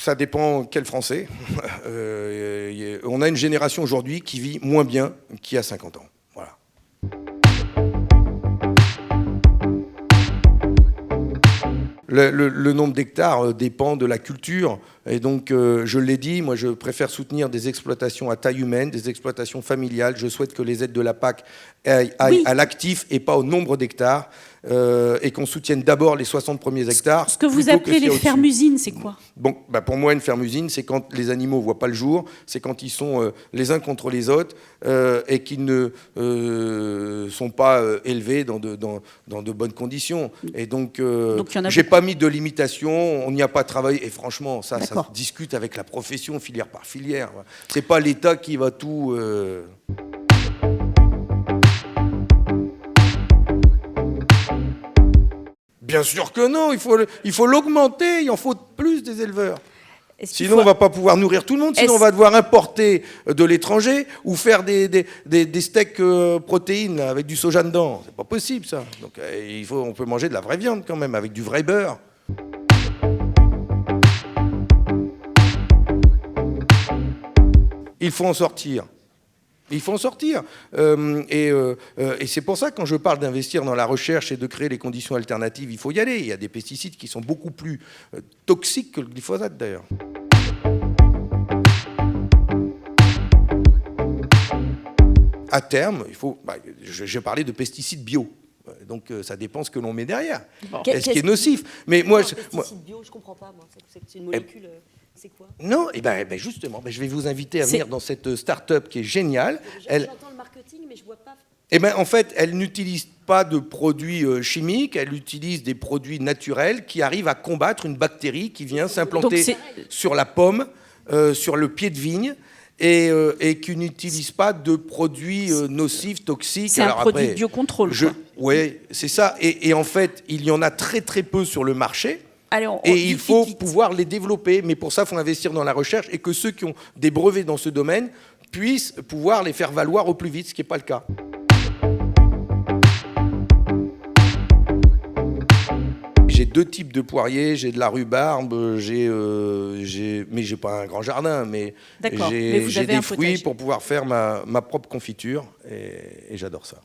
Ça dépend quel Français. On a une génération aujourd'hui qui vit moins bien qu'il y a 50 ans. Voilà. Le nombre d'hectares dépend de la culture. Et donc, je l'ai dit, moi je préfère soutenir des exploitations à taille humaine, des exploitations familiales. Je souhaite que les aides de la PAC aillent à l'actif et pas au nombre d'hectares. Et qu'on soutienne d'abord les 60 premiers hectares. Ce que vous appelez les fermes-usines, c'est quoi? Bon, pour moi, une ferme-usine, c'est quand les animaux ne voient pas le jour, c'est quand ils sont les uns contre les autres et qu'ils ne sont pas élevés dans de bonnes conditions. Et donc j'ai pas mis de limitation, on n'y a pas travaillé. Et franchement, ça se discute avec la profession, filière par filière. C'est pas l'État qui va tout... Bien sûr que non, il faut l'augmenter, il en faut plus des éleveurs. Sinon, on ne va pas pouvoir nourrir tout le monde, sinon on va devoir importer de l'étranger ou faire des steaks protéines avec du soja dedans. C'est pas possible, ça. Donc, on peut manger de la vraie viande quand même, avec du vrai beurre. Il faut en sortir. Il faut en sortir. Et c'est pour ça que quand je parle d'investir dans la recherche et de créer les conditions alternatives, il faut y aller. Il y a des pesticides qui sont beaucoup plus toxiques que le glyphosate d'ailleurs. À terme, il faut. J'ai parlé de pesticides bio. Donc ça dépend ce que l'on met derrière. Bon. Est-ce qui est nocif? Mais moi, pesticides bio, je comprends pas. Moi, c'est une molécule. C'est quoi? Non, et ben justement, je vais vous inviter à venir dans cette start-up qui est géniale. J'entends le marketing, mais je vois pas. Eh ben, en fait, elle n'utilise pas de produits chimiques, elle utilise des produits naturels qui arrivent à combattre une bactérie qui vient s'implanter sur la pomme, sur le pied de vigne, et qui n'utilise pas de produits nocifs, toxiques. C'est un produit de biocontrôle. Oui, c'est ça. Et en fait, il y en a très très peu sur le marché. Il faut pouvoir les développer, mais pour ça, il faut investir dans la recherche et que ceux qui ont des brevets dans ce domaine puissent pouvoir les faire valoir au plus vite, ce qui n'est pas le cas. J'ai deux types de poiriers, j'ai de la rhubarbe, mais j'ai pas un grand jardin, mais j'ai des fruits pour pouvoir faire ma propre confiture et j'adore ça.